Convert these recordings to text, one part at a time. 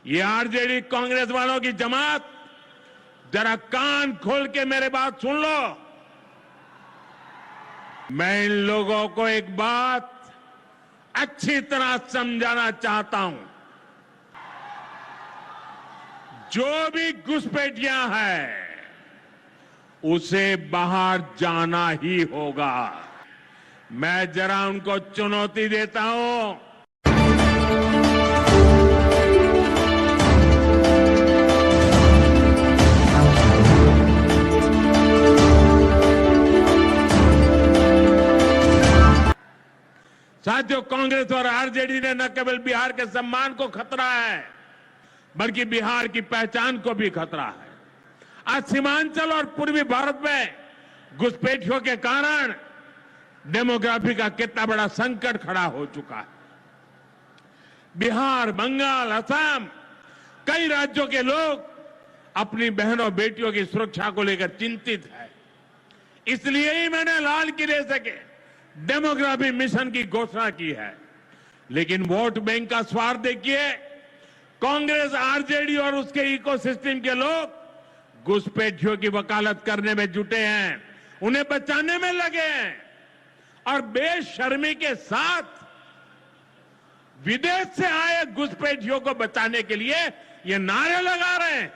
ये आरजेडी कांग्रेस वालों की जमात, जरा कान खोल के मेरे बात सुन लो। मैं इन लोगों को एक बात अच्छी तरह समझाना चाहता हूं। जो भी घुसपैठियां हैं, उसे बाहर जाना ही होगा। मैं जरा उनको चुनौती देता हूं। साथियों, कांग्रेस और आरजेडी ने न केवल बिहार के सम्मान को खतरा है, बल्कि बिहार की पहचान को भी खतरा है। आज सीमांचल और पूर्वी भारत में घुसपैठियों के कारण डेमोग्राफी का कितना बड़ा संकट खड़ा हो चुका है। बिहार, बंगाल, असम, कई राज्यों के लोग अपनी बहनों बेटियों की सुरक्षा को लेकर चिंतित है। इसलिए ही मैंने लाल किले से डेमोग्राफी मिशन की घोषणा की है। लेकिन वोट बैंक का स्वार्थ देखिए, कांग्रेस, आरजेडी और उसके इकोसिस्टम के लोग घुसपैठियों की वकालत करने में जुटे हैं, उन्हें बचाने में लगे हैं और बेशर्मी के साथ विदेश से आए घुसपैठियों को बचाने के लिए ये नारे लगा रहे हैं,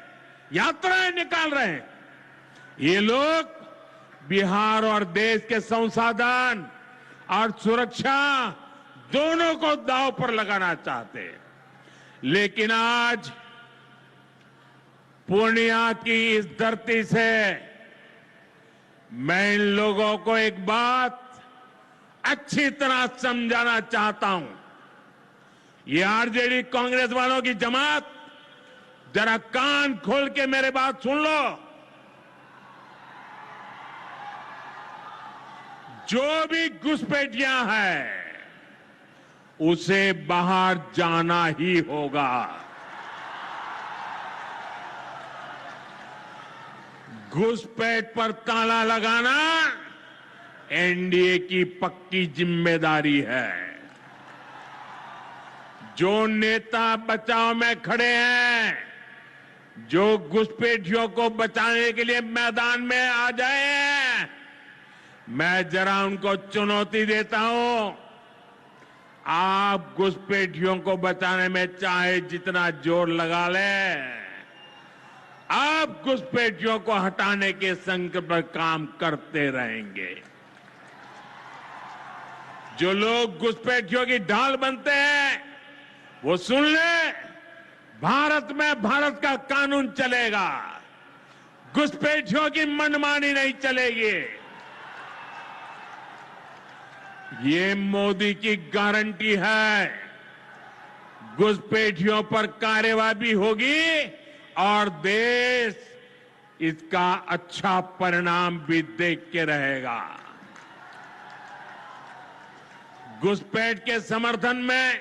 यात्राएं निकाल रहे हैं। ये लोग बिहार और देश के संसाधन और सुरक्षा दोनों को दांव पर लगाना चाहते हैं। लेकिन आज पूर्णिया की इस धरती से मैं इन लोगों को एक बात अच्छी तरह समझाना चाहता हूं। ये आरजेडी कांग्रेस वालों की जमात, जरा कान खोल के मेरे बात सुन लो। जो भी घुसपैठियां हैं, उसे बाहर जाना ही होगा। घुसपैठ पर ताला लगाना एनडीए की पक्की जिम्मेदारी है। जो नेता बचाव में खड़े हैं, जो घुसपैठियों को बचाने के लिए मैदान में आ जाए हैं, मैं जरा उनको चुनौती देता हूं। आप घुसपैठियों को बचाने में चाहे जितना जोर लगा लें, आप घुसपैठियों को हटाने के संकल्प पर काम करते रहेंगे। जो लोग घुसपैठियों की ढाल बनते हैं, वो सुन ले, भारत में भारत का कानून चलेगा, घुसपैठियों की मनमानी नहीं चलेगी। ये मोदी की गारंटी है। घुसपैठियों पर कार्रवाई भी होगी और देश इसका अच्छा परिणाम भी देख के रहेगा। घुसपैठ के समर्थन में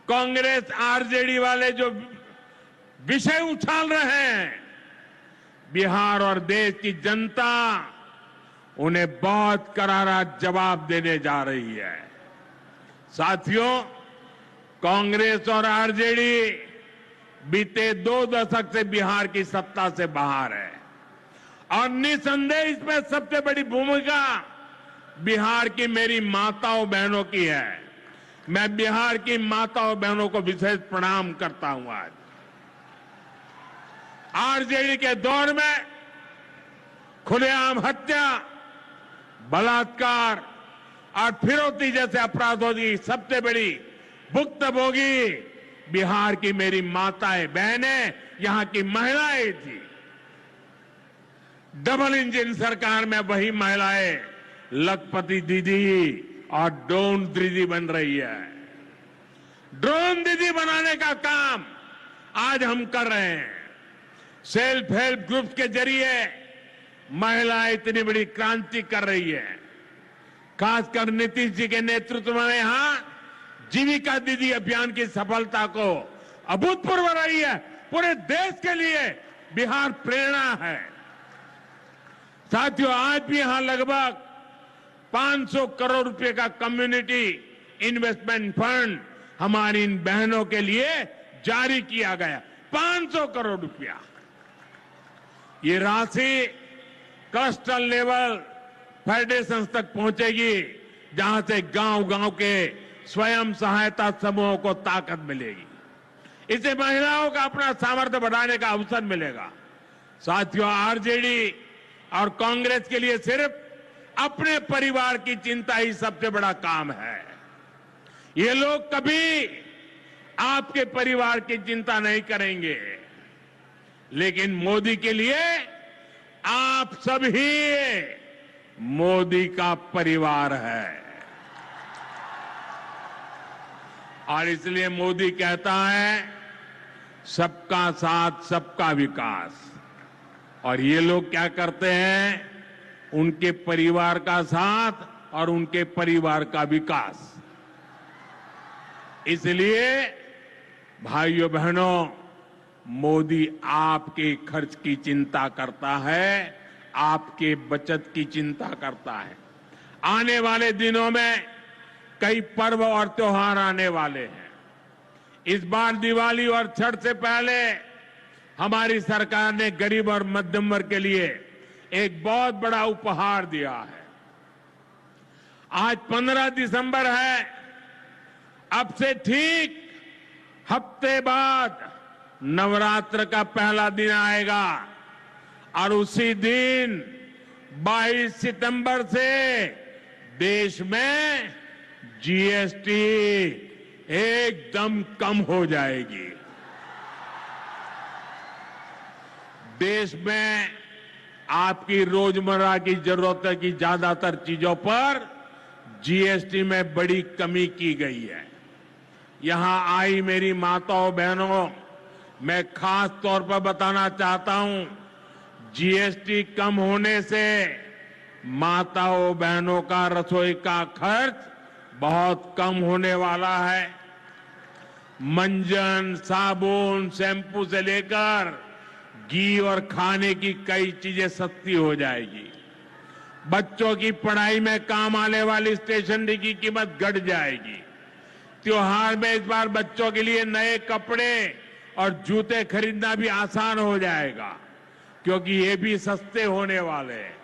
कांग्रेस, आरजेडी वाले जो विषय उछाल रहे हैं, बिहार और देश की जनता उन्हें बहुत करारा जवाब देने जा रही है। साथियों, कांग्रेस और आरजेडी बीते 2 दशक से बिहार की सत्ता से बाहर है और निसंदेह इसमें सबसे बड़ी भूमिका बिहार की मेरी माताओं बहनों की है। मैं बिहार की माताओं बहनों को विशेष प्रणाम करता हूं। आज आरजेडी के दौर में खुलेआम हत्या, बलात्कार और फिरौती जैसे अपराधों की सबसे बड़ी भुक्तभोगी बिहार की मेरी माताएं बहनें, यहां की महिलाएं थी। डबल इंजन सरकार में वही महिलाएं लखपति दीदी और ड्रोन दीदी बन रही है। ड्रोन दीदी बनाने का काम आज हम कर रहे हैं। सेल्फ हेल्प ग्रुप के जरिए महिलाएं इतनी बड़ी क्रांति कर रही है। खासकर नीतीश जी के नेतृत्व में यहां जीविका दीदी अभियान की सफलता को अभूतपूर्व रही है। पूरे देश के लिए बिहार प्रेरणा है। साथियों, आज भी यहां लगभग 500 करोड़ रुपए का कम्युनिटी इन्वेस्टमेंट फंड हमारी इन बहनों के लिए जारी किया गया 500 करोड़ रुपया। ये राशि क्लस्टर लेवल फेडरेशन तक पहुंचेगी, जहां से गांव-गांव के स्वयं सहायता समूहों को ताकत मिलेगी। इससे महिलाओं का अपना सामर्थ्य बढ़ाने का अवसर मिलेगा। साथियों, आरजेडी और कांग्रेस के लिए सिर्फ अपने परिवार की चिंता ही सबसे बड़ा काम है। ये लोग कभी आपके परिवार की चिंता नहीं करेंगे, लेकिन मोदी के लिए आप सभी मोदी का परिवार है। और इसलिए मोदी कहता है सबका साथ सबका विकास, और ये लोग क्या करते हैं, उनके परिवार का साथ और उनके परिवार का विकास। इसलिए भाइयों बहनों, मोदी आपके खर्च की चिंता करता है, आपके बचत की चिंता करता है। आने वाले दिनों में कई पर्व और त्योहार आने वाले हैं। इस बार दिवाली और छठ से पहले हमारी सरकार ने गरीब और मध्यम वर्ग के लिए एक बहुत बड़ा उपहार दिया है। आज 15 दिसंबर है। अब से ठीक हफ्ते बाद नवरात्र का पहला दिन आएगा और उसी दिन 22 सितंबर से देश में जीएसटी एकदम कम हो जाएगी। देश में आपकी रोजमर्रा की जरूरत की ज्यादातर चीजों पर जीएसटी में बड़ी कमी की गई है। यहां आई मेरी माताओं बहनों, मैं खास तौर पर बताना चाहता हूं, जीएसटी कम होने से माताओं बहनों का रसोई का खर्च बहुत कम होने वाला है। मंजन, साबुन, शैंपू से लेकर घी और खाने की कई चीजें सस्ती हो जाएगी। बच्चों की पढ़ाई में काम आने वाली स्टेशनरी की कीमत घट जाएगी। त्योहार में इस बार बच्चों के लिए नए कपड़े और जूते खरीदना भी आसान हो जाएगा, क्योंकि ये भी सस्ते होने वाले हैं।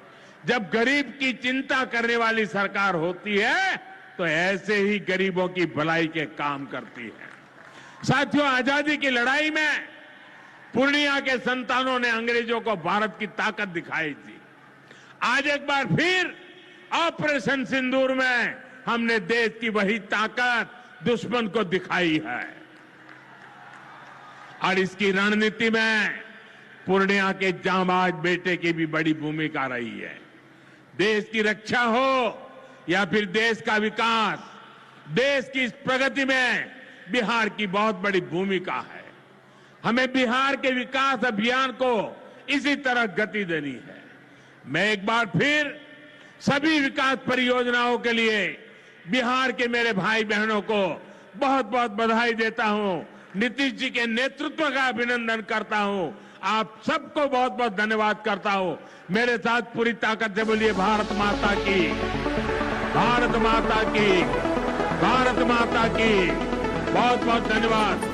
जब गरीब की चिंता करने वाली सरकार होती है तो ऐसे ही गरीबों की भलाई के काम करती है। साथियों, आजादी की लड़ाई में पूर्णिया के संतानों ने अंग्रेजों को भारत की ताकत दिखाई थी। आज एक बार फिर ऑपरेशन सिंदूर में हमने देश की वही ताकत दुश्मन को दिखाई है। और इसकी रणनीति में पूर्णिया के जांबाज बेटे की भी बड़ी भूमिका रही है। देश की रक्षा हो या फिर देश का विकास, देश की इस प्रगति में बिहार की बहुत बड़ी भूमिका है। हमें बिहार के विकास अभियान को इसी तरह गति देनी है। मैं एक बार फिर सभी विकास परियोजनाओं के लिए बिहार के मेरे भाई बहनों को बहुत बहुत बधाई देता हूं। नीतीश जी के नेतृत्व का अभिनंदन करता हूं। आप सबको बहुत बहुत धन्यवाद करता हूं। मेरे साथ पूरी ताकत से बोलिए भारत माता की, भारत माता की, भारत माता की। बहुत बहुत धन्यवाद।